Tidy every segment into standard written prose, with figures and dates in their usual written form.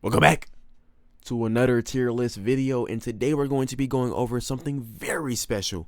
Welcome back to another tier list video, and today we're going to be going over something very special.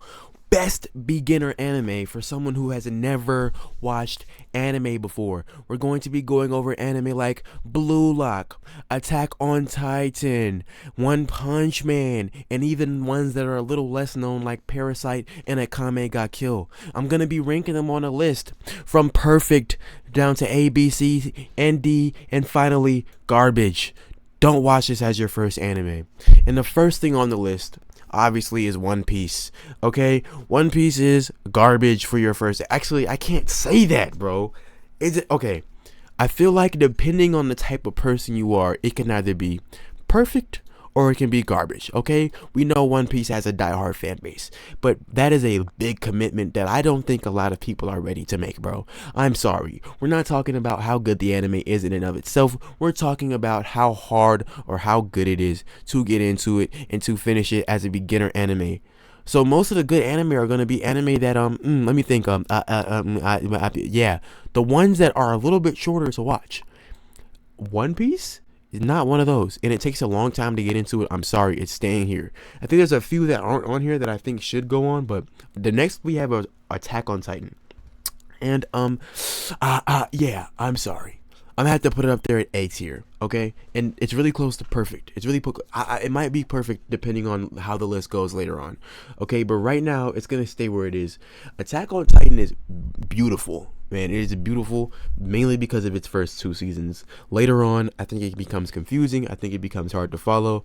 Best beginner anime for someone who has never watched anime before. We're going to be going over anime like Blue Lock, Attack on Titan, One Punch Man, and even ones that are a little less known like Parasite and Akame ga Kill. I'm going to be ranking them on a list from perfect down to A, B, C, and D, and finally garbage. Don't watch this as your first anime. And the first thing on the list obviously is One Piece. Okay? One Piece is garbage for your first. Actually, I can't say that, bro. Is it okay? I feel like depending on the type of person you are, it can either be perfect or it can be garbage. Okay? We know One Piece has a diehard fan base, but that is a big commitment that I don't think a lot of people are ready to make, bro. I'm sorry. We're not talking about how good the anime is in and of itself. We're talking about how hard or how good it is to get into it and to finish it as a beginner anime. So most of the good anime are going to be anime that let me think yeah, the ones that are a little bit shorter to watch. One Piece is not one of those, and it takes a long time to get into it. I'm sorry, it's staying here. I think there's a few that aren't on here that I think should go on, but the next we have a Attack on Titan, and yeah, I'm sorry. I'm gonna have to put it up there at A tier, okay? And it's really close to perfect. It's really it might be perfect depending on how the list goes later on, okay? But right now, it's gonna stay where it is. Attack on Titan is beautiful, man. It is beautiful, mainly because of its first two seasons. Later on, I think it becomes confusing. I think it becomes hard to follow.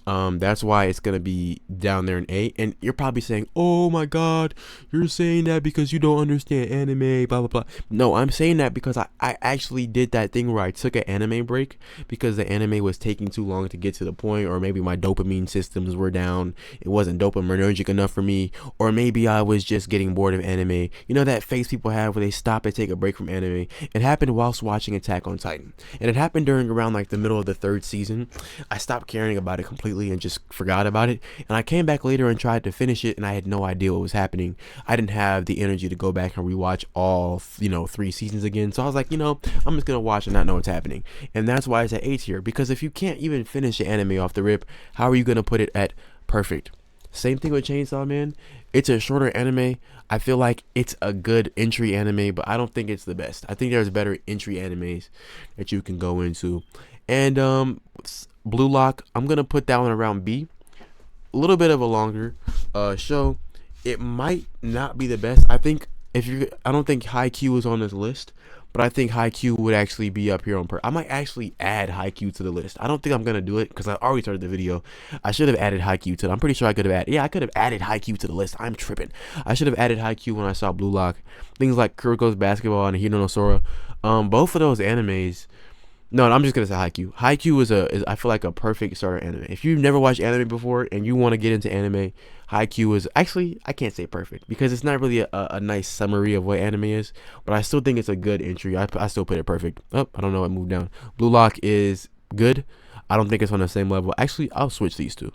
That's why it's gonna be down there in A. And you're probably saying, "Oh my God, you're saying that because you don't understand anime." Blah blah blah. No, I'm saying that because I actually did that thing where I took an anime break because the anime was taking too long to get to the point, or maybe my dopamine systems were down. It wasn't dopaminergic enough for me, or maybe I was just getting bored of anime. You know that phase people have where they stop and take a break from anime. It happened whilst watching Attack on Titan, and it happened during around like the middle of the third season. I stopped caring about it completely and just forgot about it, and I came back later and tried to finish it, and I had no idea what was happening. I didn't have the energy to go back and rewatch all 3 seasons again, so I was like, I'm just gonna watch and not know what's happening. And that's why it's at A tier, because if you can't even finish the anime off the rip, how are you gonna put it at perfect? Same thing with Chainsaw Man. It's a shorter anime. I feel like it's a good entry anime, but I don't think it's the best. I think there's better entry animes that you can go into. And Blue Lock, I'm gonna put that one around B. A little bit of a longer show. It might not be the best. I don't think Haikyuu is on this list, but I think Haikyuu would actually be up here on I might actually add Haikyuu to the list. I don't think I'm gonna do it because I already started the video. I should have added Haikyuu to it. I'm pretty sure I could have added. Yeah, I could have added Haikyuu to the list. I'm tripping. I should have added Haikyuu when I saw Blue Lock. Things like Kuroko's Basketball and Hino no Sora. Both of those animes. No, I'm just gonna say Haikyuu. Haikyuu is I feel like a perfect starter anime. If you've never watched anime before and you want to get into anime, Haikyuu is actually, I can't say perfect because it's not really a nice summary of what anime is, but I still think it's a good entry. I still put it perfect. Oh, I don't know what moved down. Blue Lock is good. I don't think it's on the same level. Actually, I'll switch these two.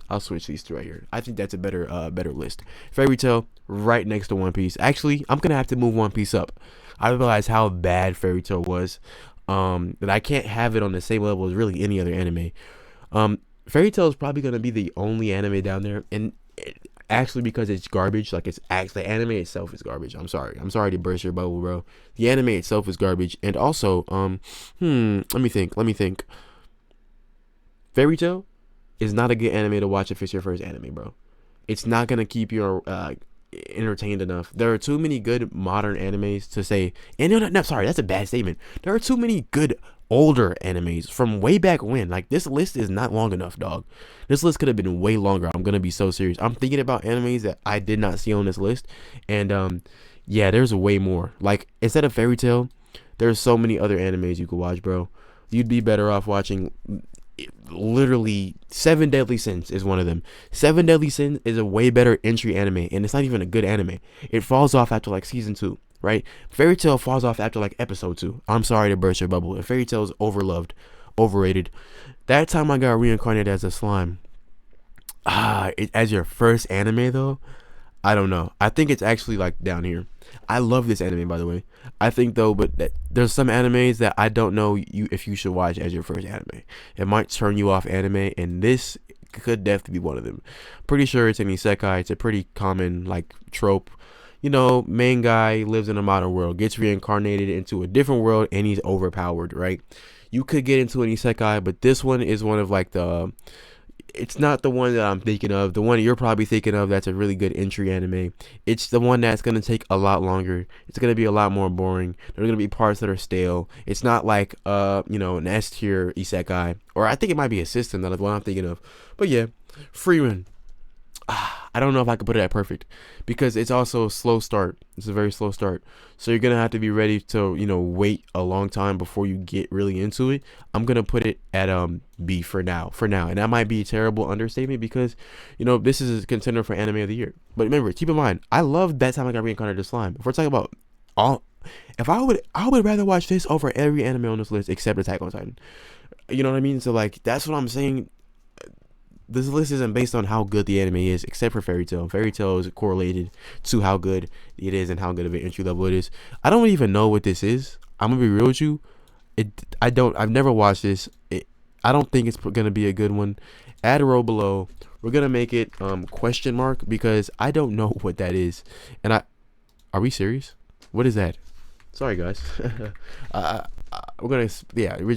I'll switch these two right here. I think that's a better list. Fairy Tail right next to One Piece. Actually, I'm gonna have to move One Piece up. I realized how bad Fairy Tail was. That I can't have it on the same level as really any other anime. Fairy Tail is probably gonna be the only anime down there, and actually because it's garbage. Like it's actually the anime itself is garbage. I'm sorry to burst your bubble, bro. The anime itself is garbage, and also let me think. Fairy Tail is not a good anime to watch if it's your first anime, bro. It's not gonna keep you entertained enough. There are too many good modern animes to say, and no, sorry, that's a bad statement. There are too many good older animes from way back when. Like this list is not long enough, dog. This list could have been way longer. I'm gonna be so serious. I'm thinking about animes that I did not see on this list, and yeah, there's way more. Like instead of Fairy Tail, there's so many other animes you could watch, bro. You'd be better off watching literally Seven Deadly Sins is one of them. Seven Deadly Sins is a way better entry anime, and it's not even a good anime. It falls off after like season 2, right? Fairy Tail falls off after like episode 2. I'm sorry to burst your bubble. Fairy Tail is overloved, overrated. That time I got reincarnated as a slime. As your first anime though, I don't know. I think it's actually like down here. I love this anime, by the way. I think though, but there's some animes that I don't know you if you should watch as your first anime. It might turn you off anime, and this could definitely be one of them. Pretty sure it's an isekai. It's a pretty common like trope. You know, main guy lives in a modern world, gets reincarnated into a different world, and he's overpowered. Right? You could get into an isekai, but this one is one of like the it's not the one that I'm thinking of. The one you're probably thinking of that's a really good entry anime. It's the one that's going to take a lot longer. It's going to be a lot more boring. There are going to be parts that are stale. It's not like an S tier isekai, or I think it might be a system that is what I'm thinking of. But yeah, Freeman. I don't know if I could put it at perfect because it's also a slow start. It's a very slow start. So you're going to have to be ready to, wait a long time before you get really into it. I'm going to put it at B for now. And that might be a terrible understatement because, this is a contender for anime of the year. But remember, keep in mind, I love That Time I Got Reincarnated as Slime. If we're talking about I would rather watch this over every anime on this list except Attack on Titan. You know what I mean? So like that's what I'm saying. This list isn't based on how good the anime is, except for Fairy Tail. Fairy Tail is correlated to how good it is and how good of an entry level it is. I don't even know what this is. I'm gonna be real with you. I've never watched this. I don't think it's gonna be a good one. Add a row below. We're gonna make it question mark because I don't know what that is. And are we serious? What is that? Sorry guys. We're just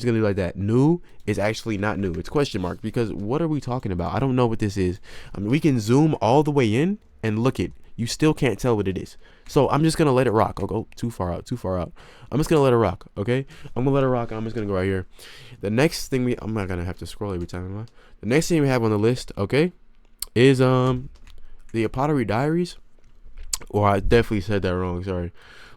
gonna do like that. New is actually not new. It's question mark because what are we talking about? I don't know what this is. I mean, we can zoom all the way in and look it. You still can't tell what it is. So I'm just gonna let it rock. I'll go too far out. I'm just gonna let it rock. Okay. I'm gonna let it rock. I'm just gonna go right here. The next thing I'm not gonna have to scroll every time. Am I? The next thing we have on the list, okay, is the Pottery Diaries. Or I definitely said that wrong. Sorry,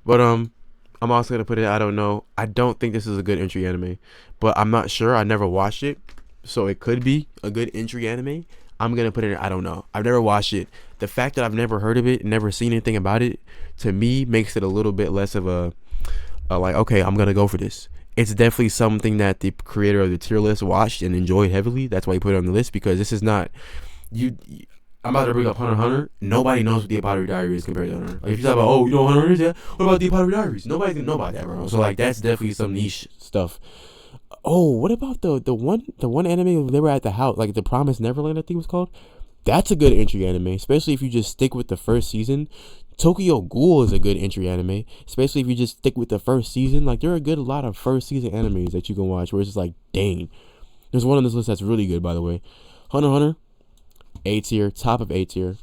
but I'm also gonna put it. I don't know. I don't think this is a good entry anime, but I'm not sure. I never watched it, so it could be a good entry anime. I'm gonna put it. I don't know. I've never watched it. The fact that I've never heard of it, never seen anything about it, to me makes it a little bit less of a like. Okay, I'm gonna go for this. It's definitely something that the creator of the tier list watched and enjoyed heavily. That's why he put it on the list because this is not you. I'm about to bring up Hunter x Hunter. Nobody knows what the Pottery Diaries is compared to Hunter. Like if you talk about, you know what Hunter is, yeah. What about the Pottery Diaries? Nobody's gonna know about that, bro. So like that's definitely some niche stuff. Oh, what about the one anime they were at the house, like the Promised Neverland, I think it was called. That's a good entry anime, especially if you just stick with the first season. Tokyo Ghoul is a good entry anime, especially if you just stick with the first season. Like there are a lot of first season animes that you can watch where it's just like, dang. There's one on this list that's really good, by the way. Hunter x Hunter. A tier, top of A tier.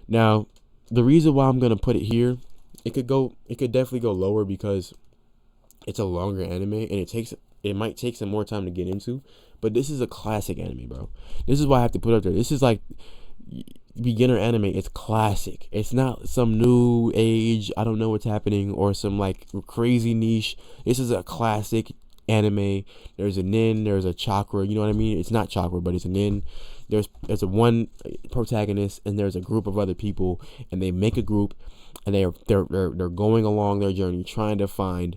Now, the reason why I'm gonna put it here, it could definitely go lower because it's a longer anime and it might take some more time to get into. But this is a classic anime, bro. This is why I have to put it up there. This is like beginner anime. It's classic. It's not some new age, I don't know what's happening, or some like crazy niche. This is a classic anime. There's a nin, there's a chakra, you know what I mean? It's not chakra, but it's a nin. There's a one protagonist and there's a group of other people, and they make a group and they're going along their journey trying to find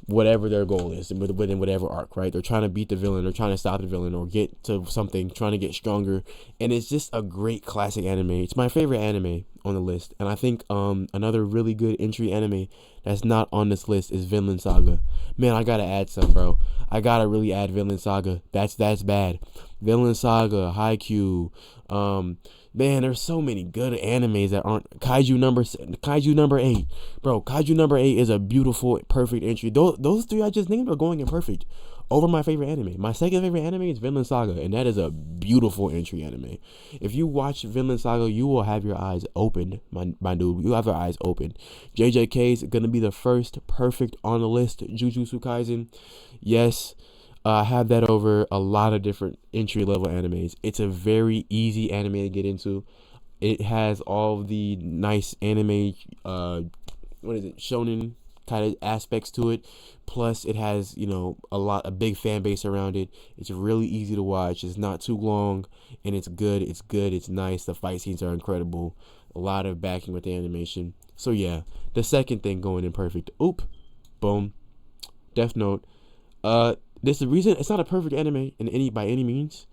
whatever their goal is within whatever arc, right? They're trying to beat the villain, they're trying to stop the villain or get to something, trying to get stronger. And it's just a great classic anime. It's my favorite anime on the list. And I think another really good entry anime that's not on this list is Vinland Saga. Man, I gotta add some, bro. I gotta really add Vinland Saga. That's bad. Vinland Saga, Haikyuu, man, there's so many good animes that aren't Kaiju number 8. Bro, Kaiju number 8 is a beautiful, perfect entry. Those three I just named are going in perfect over my favorite anime. My second favorite anime is Vinland Saga, and that is a beautiful entry anime. If you watch Vinland Saga, you will have your eyes open, my dude. You have your eyes open. JJK is gonna be the first perfect on the list. Jujutsu Kaisen, yes. I have that over a lot of different entry-level animes. It's a very easy anime to get into. It has all the nice anime, shonen kind of aspects to it. Plus, it has, a big fan base around it. It's really easy to watch. It's not too long, and it's good. It's nice. The fight scenes are incredible. A lot of backing with the animation. So, yeah, the second thing going in perfect. Boom. Death Note. There's a reason it's not a perfect anime by any means.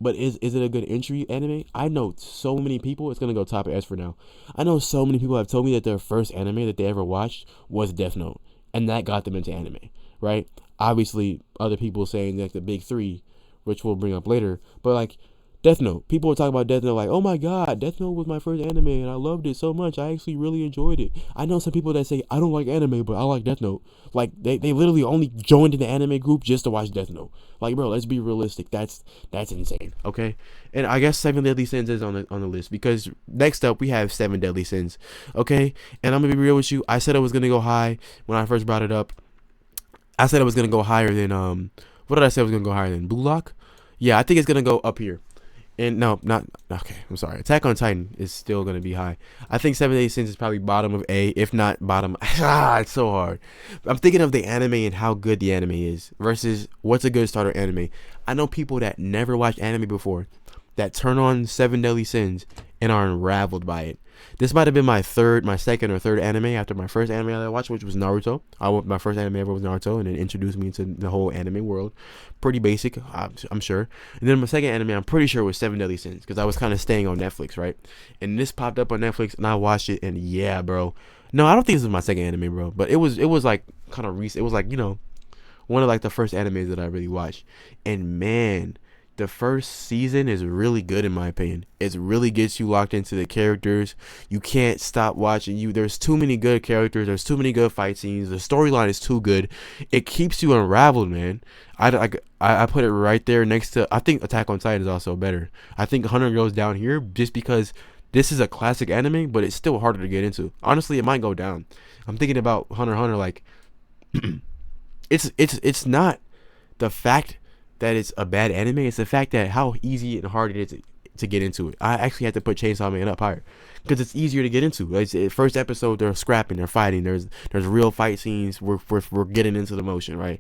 But is it a good entry anime? I know so many people. It's gonna go top S for now. I know so many people have told me that their first anime that they ever watched was Death Note, and that got them into anime. Right? Obviously, other people saying like the big three, which we'll bring up later. But like Death Note, people were talking about Death Note like, oh my god, Death Note was my first anime and I loved it so much. I actually really enjoyed it. I know some people that say I don't like anime, but I like Death Note. Like they literally only joined in the anime group just to watch Death Note. Like, bro, let's be realistic. That's insane. Okay, and I guess Seven Deadly Sins is on the list because next up we have Seven Deadly Sins. Okay, and I'm gonna be real with you. I said I was gonna go high when I first brought it up. I said I was gonna go higher than what did I say I was gonna go higher than Blue Lock? Yeah, I think it's gonna go up here. And no, not okay. I'm sorry. Attack on Titan is still gonna be high. I think Seven Days Sins is probably bottom of A, if not bottom. It's so hard. I'm thinking of the anime and how good the anime is versus what's a good starter anime. I know people that never watched anime before that turn on Seven Deadly Sins and are unraveled by it. This might have been my second or third anime after my first anime I watched, which was Naruto. My first anime ever was Naruto, and it introduced me into the whole anime world. Pretty basic, I'm sure. And then my second anime, I'm pretty sure, was Seven Deadly Sins, because I was kind of staying on Netflix, right? And this popped up on Netflix, and I watched it, and yeah, bro. No, I don't think this is my second anime, bro. But it was like kind of recent. It was like, one of like the first animes that I really watched. And man, the first season is really good in my opinion. It really gets you locked into the characters. You can't stop watching. There's too many good characters. There's too many good fight scenes. The storyline is too good. It keeps you unraveled, man. I put it right there next to. I think Attack on Titan is also better. I think Hunter goes down here just because this is a classic anime, but it's still harder to get into. Honestly, it might go down. I'm thinking about Hunter x Hunter like it's not the fact that it's a bad anime. It's the fact that how easy and hard it is to get into it. I actually had to put Chainsaw Man up higher because it's easier to get into. Like, first episode, they're scrapping, they're fighting. There's real fight scenes. We're getting into the motion, right?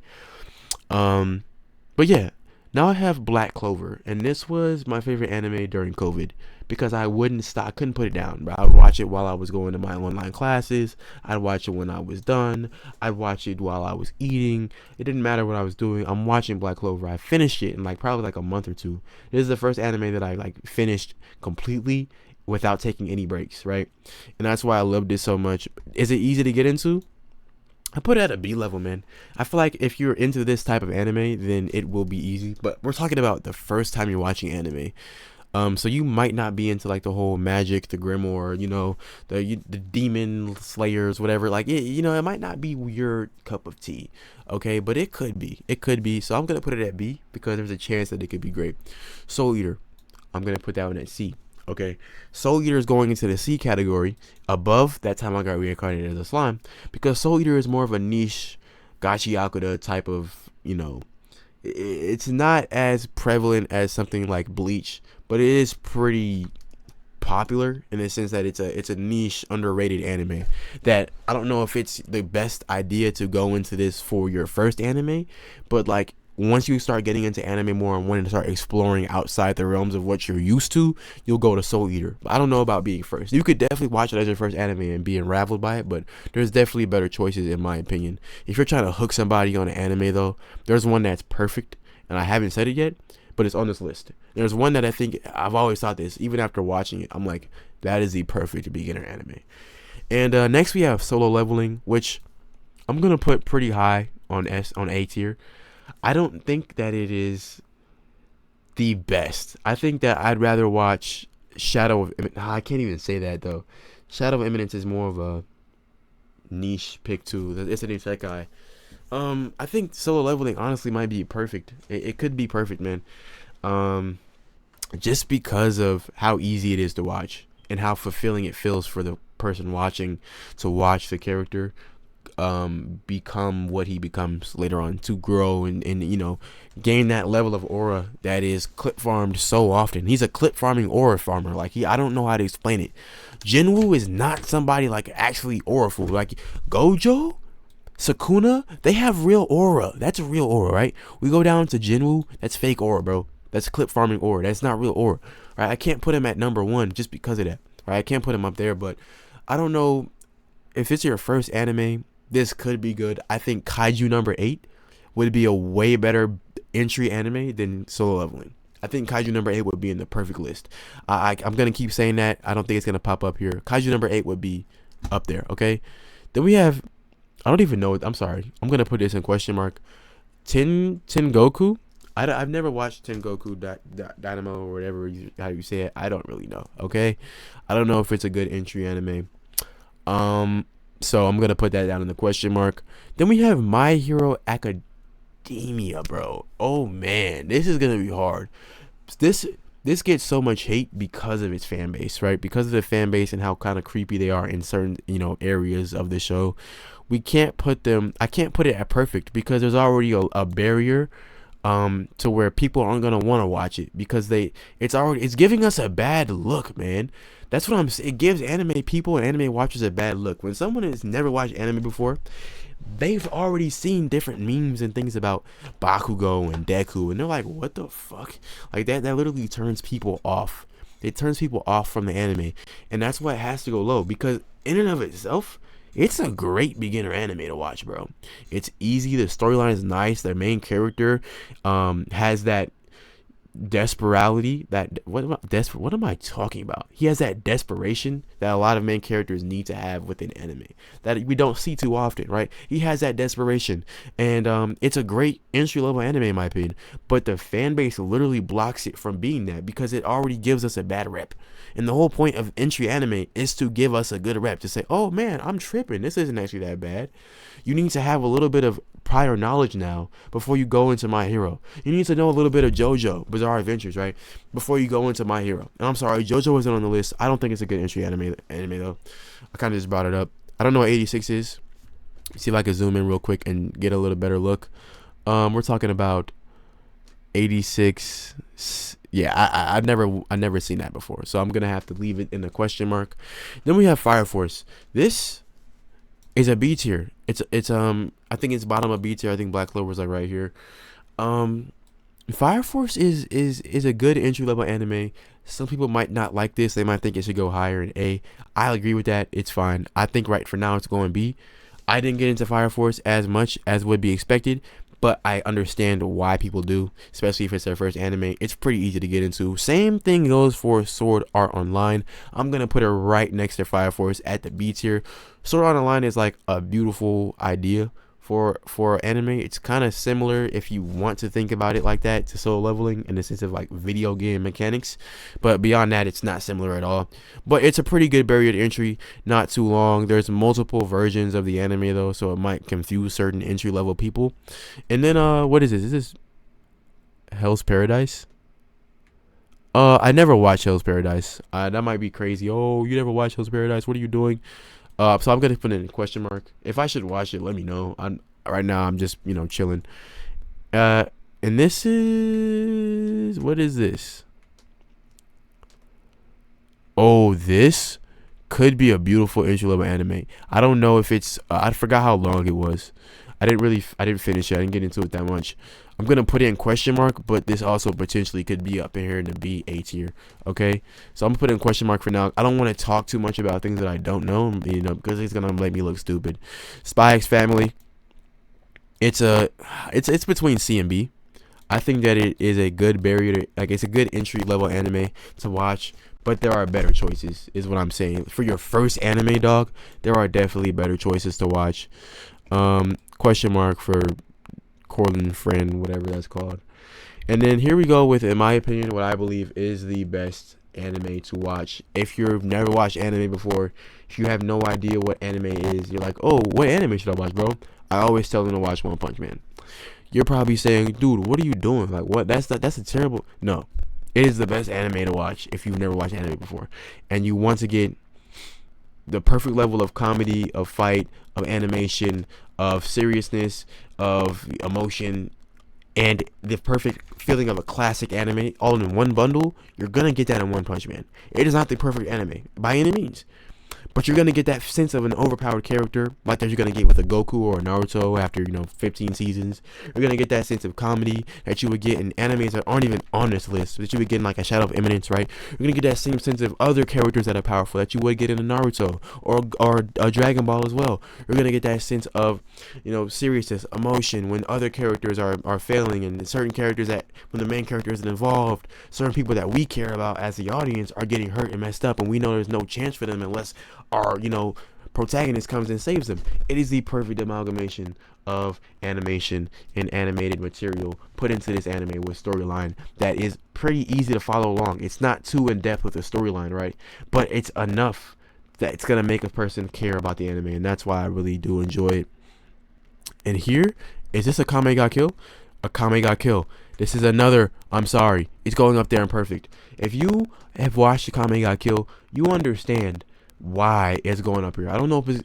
But yeah, now I have Black Clover, and this was my favorite anime during COVID because I wouldn't stop. I couldn't put it down. But I would watch it while I was going to my online classes. I'd watch it when I was done. I'd watch it while I was eating. It didn't matter what I was doing. I'm watching Black Clover. I finished it in probably a month or two. This is the first anime that I finished completely without taking any breaks, right? And that's why I loved it so much. Is it easy to get into? I put it at a B level, man. I feel like if you're into this type of anime, then it will be easy. But we're talking about the first time you're watching anime. So you might not be into the whole magic, the grimoire, the demon slayers, whatever. It might not be your cup of tea, okay? But it could be. It could be. So I'm gonna put it at B because there's a chance that it could be great. Soul Eater, I'm gonna put that one at C. Okay, Soul Eater is going into the C category above That Time I Got Reincarnated as a Slime because Soul Eater is more of a niche gachi yakuza type of, it's not as prevalent as something like Bleach, but it is pretty popular in the sense that it's a niche, underrated anime that I don't know if it's the best idea to go into this for your first anime, but once you start getting into anime more and wanting to start exploring outside the realms of what you're used to, you'll go to Soul Eater. But I don't know about being first. You could definitely watch it as your first anime and be unraveled by it, but there's definitely better choices in my opinion. If you're trying to hook somebody on an anime though, there's one that's perfect, and I haven't said it yet, but it's on this list. There's one that I think I've always thought this, even after watching it, I'm like, that is the perfect beginner anime. And next we have Solo Leveling, which I'm gonna put pretty high on A tier. I don't think that it is the best. I think that I'd rather watch Shadow of I can't even say that though. Shadow of Eminence is more of a niche pick too. It's an isekai. I think Solo Leveling honestly might be perfect. It could be perfect, man. Just because of how easy it is to watch and how fulfilling it feels for the person watching to watch the character become what he becomes later on, to grow and gain that level of aura that is clip farmed so often. He's a clip farming aura farmer. I don't know how to explain it. Jinwoo is not somebody actually auraful. Gojo, Sukuna, they have real aura. That's a real aura, right? We go down to Jinwoo, that's fake aura, bro. That's clip farming aura. That's not real aura, right? I can't put him at number 1 just because of that, right? I can't put him up there, but I don't know if it's your first anime. This could be good. I think Kaiju number 8 would be a way better entry anime than Solo Leveling. I think Kaiju number 8 would be in the perfect list. I'm gonna keep saying that. I don't think it's gonna pop up here. Kaiju number 8 would be up there. Okay. Then we have, I don't even know. I'm sorry. I'm gonna put this in question mark. Tengoku. I've never watched Tengoku Dynamo or whatever how you say it. I don't really know. Okay, I don't know if it's a good entry anime. So I'm gonna put that down in the question mark. Then we have My Hero Academia, bro. Oh man, this is gonna be hard. This gets so much hate because of its fan base, right? Because of the fan base and how kind of creepy they are in certain areas of the show. We can't put them. I can't put it at perfect because there's already a barrier to where people aren't gonna want to watch it because it's giving us a bad look, man. That's what I'm saying. It gives anime people and anime watchers a bad look. When someone has never watched anime before, they've already seen different memes and things about Bakugo and Deku, and they're like, what the fuck? Like that literally turns people off. It turns people off from the anime, and that's why it has to go low, because in and of itself, it's a great beginner anime to watch, bro. It's easy. The storyline is nice. The main character has that desperality, what am I talking about? He has that desperation that a lot of main characters need to have within anime that we don't see too often, right? He has that desperation, and it's a great entry level anime in my opinion, but the fan base literally blocks it from being that because it already gives us a bad rep. And the whole point of entry anime is to give us a good rep, to say, oh man, I'm tripping, this isn't actually that bad. You need to have a little bit of prior knowledge now before you go into My Hero. You need to know a little bit of JoJo Bizarre Adventures, right, before you go into My Hero. And I'm sorry, JoJo wasn't on the list. I don't think it's a good entry anime though. I kind of just brought it up. I don't know what 86 is. See if I can zoom in real quick and get a little better look. We're talking about 86. Yeah, I've never seen that before, so I'm gonna have to leave it in a question mark. Then we have Fire Force. This is a B tier. It's I think it's bottom of B tier. I think Black Clover's like right here. Fire Force is a good entry level anime. Some people might not like this. They might think it should go higher in A. I agree with that. It's fine. I think right for now it's going B. I didn't get into Fire Force as much as would be expected, but I understand why people do, especially if it's their first anime. It's pretty easy to get into. Same thing goes for Sword Art Online. I'm gonna put it right next to Fire Force at the B tier. Sword Art Online is like a beautiful idea for anime. It's kind of similar, if you want to think about it like that, to Solo Leveling in the sense of like video game mechanics, but beyond that it's not similar at all. But it's a pretty good barrier to entry, not too long. There's multiple versions of the anime though, so it might confuse certain entry level people. And then what is this? Is this Hell's Paradise? I never watched Hell's Paradise. That might be crazy. Oh, you never watched Hell's Paradise? What are you doing? So I'm gonna put it in a question mark. If I should watch it, let me know. Right now I'm just chilling. And this is, what is this? Oh, this could be a beautiful entry level anime. I don't know if it's. I forgot how long it was. I didn't finish it. I didn't get into it that much. I'm gonna put it in question mark, but this also potentially could be up in here in the B, A tier. Okay, so I'm gonna put it in question mark for now. I don't want to talk too much about things that I don't know, because it's gonna make me look stupid. Spy X Family. It's between C and B. I think that it is a good barrier to, like, it's a good entry level anime to watch, but there are better choices, is what I'm saying. For your first anime, dog, there are definitely better choices to watch. Question mark for Corlin Friend, whatever that's called. And then here we go with, in my opinion, what I believe is the best anime to watch. If you've never watched anime before, if you have no idea what anime is, you're like, oh, what anime should I watch, bro? I always tell them to watch One Punch Man. You're probably saying, dude, what are you doing? Like, what? That's a terrible. No, it is the best anime to watch if you've never watched anime before, and you want to get the perfect level of comedy, of fight, of animation, of seriousness, of emotion, and the perfect feeling of a classic anime all in one bundle. You're gonna get that in One Punch Man. It is not the perfect anime by any means, but you're gonna get that sense of an overpowered character like that you're gonna get with a Goku or a Naruto after 15 seasons. You're gonna get that sense of comedy that you would get in animes that aren't even on this list, that you would get in like a Shadow of Eminence, right? You're gonna get that same sense of other characters that are powerful that you would get in a Naruto or a Dragon Ball as well. You're gonna get that sense of seriousness, emotion when other characters are failing, and certain characters that when the main character isn't involved, certain people that we care about as the audience are getting hurt and messed up, and we know there's no chance for them unless our protagonist comes and saves them. It is the perfect amalgamation of animation and animated material put into this anime with storyline that is pretty easy to follow along. It's not too in depth with the storyline, right? But it's enough that it's gonna make a person care about the anime, and that's why I really do enjoy it. And here, is this a Kame ga Kill? A Kame ga Kill. This is another, I'm sorry, it's going up there in perfect. If you have watched the Kame ga Kill, you understand why it's going up here. I don't know if it's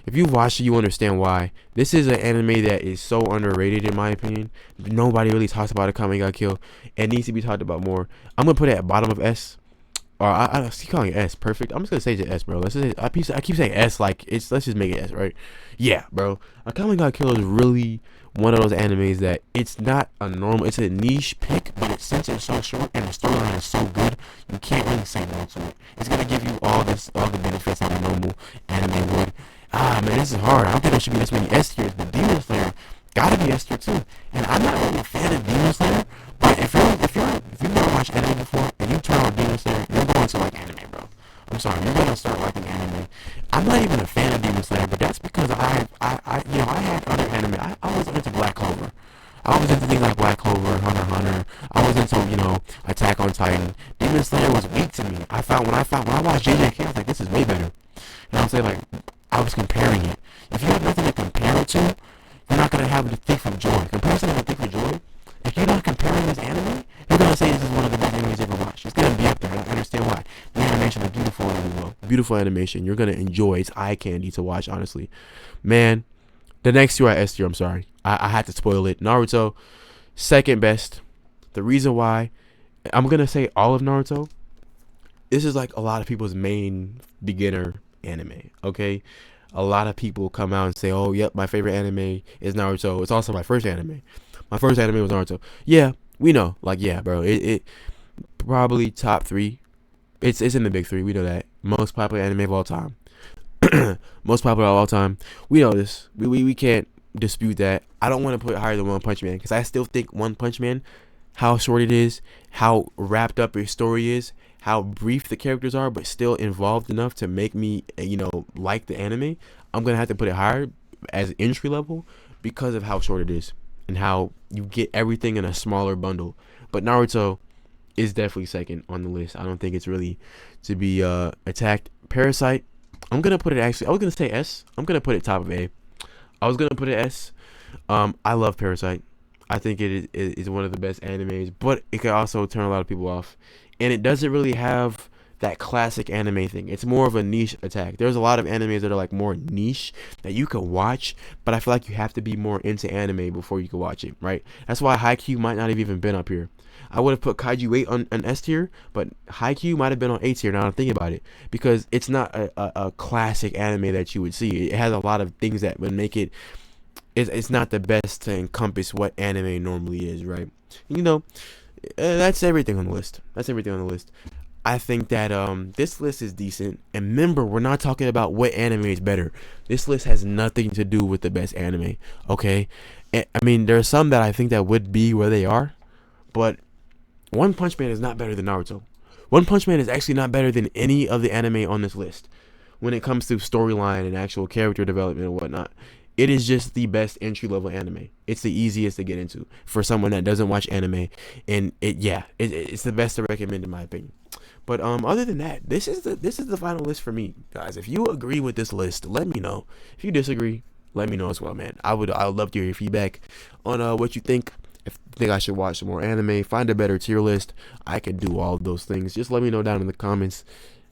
if you've watched it, you understand why. This is an anime that is so underrated in my opinion. Nobody really talks about a Kame ga Kill. It needs to be talked about more. I'm gonna put it at bottom of S. Or I keep calling it S. Perfect. I'm just gonna say it's S, bro. I keep saying S like it's. Let's just make it S, right? Yeah, bro. A Kame ga Kill is really one of those animes that it's not a normal. It's a niche pick, but since it's so short and the storyline is so good, you can't really say no to it. It's gonna give you all the benefits that a normal anime would. Man, this is hard. I don't think there should be this many S tiers, but Demon Slayer gotta be S tier too. And I'm not really a fan of Demon Slayer, but if you've never watched anime before and you turn on Demon Slayer, you're going to like anime, bro. I'm sorry, you're gonna start liking anime. I'm not even a fan of Demon Slayer, but that's because I had other anime. I was into Black Clover. I was into things like Black Clover, Hunter x Hunter. I was into, Attack on Titan. Demon Slayer was weak to me. When I watched JJK, I was like, this is way better. And I was saying, like, I was comparing it. If you have nothing to compare it to, you're not gonna have the thief of joy. Comparison of the thief of joy. If you're not comparing this anime, you're gonna say this is one of the best animes ever watched. It's gonna be up there. I understand why. The animation is beautiful as well. Beautiful animation. You're gonna enjoy. It's eye candy to watch, honestly. Man, the next two are S tier. I'm sorry. I had to spoil it. Naruto, second best. The reason why, I'm gonna say all of Naruto. This is like a lot of people's main beginner anime. Okay, a lot of people come out and say, "Oh, yep, my favorite anime is Naruto. It's also my first anime. My first anime was Naruto." Yeah, we know. Like, yeah, bro. It probably top 3. It's in the big 3. We know that. Most popular anime of all time. Most popular of all time. We know this. We can't dispute that. I don't want to put it higher than One Punch Man because I still think One Punch Man, how short it is, how wrapped up its story is, how brief the characters are, but still involved enough to make me, like the anime. I'm gonna have to put it higher as entry level because of how short it is and how you get everything in a smaller bundle. But Naruto is definitely second on the list. I don't think it's really to be attacked. Parasite, I'm gonna put it I was gonna say S. I'm gonna put it top of A. I was gonna put it S. I love Parasite. I think it is one of the best animes, but it can also turn a lot of people off. And it doesn't really have that classic anime thing. It's more of a niche attack. There's a lot of animes that are like more niche that you can watch, but I feel like you have to be more into anime before you can watch it, right? That's why Haikyuu might not have even been up here. I would have put Kaiju 8 on an S tier, but Haikyuu might have been on A tier now I'm thinking about it, because it's not a classic anime that you would see. It has a lot of things that would make it, it's not the best to encompass what anime normally is, right? That's everything on the list. I think that this list is decent. And remember, we're not talking about what anime is better. This list has nothing to do with the best anime, okay? I mean, there are some that I think that would be where they are, but One Punch Man is not better than Naruto. One Punch Man is actually not better than any of the anime on this list when it comes to storyline and actual character development and whatnot. It is just the best entry-level anime. It's the easiest to get into for someone that doesn't watch anime, and it's the best to recommend in my opinion. But other than that, this is the final list for me, guys. If you agree with this list, let me know. If you disagree, let me know as well, man. I would love to hear your feedback on what you think. If you think I should watch some more anime, find a better tier list, I can do all of those things. Just let me know down in the comments.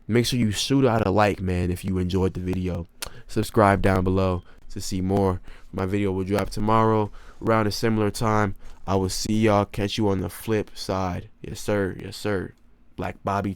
Make sure you shoot out a like, man, if you enjoyed the video. Subscribe down below to see more. My video will drop tomorrow around a similar time. I will see y'all. Catch you on the flip side. Yes, sir. Yes, sir. Black Bobby.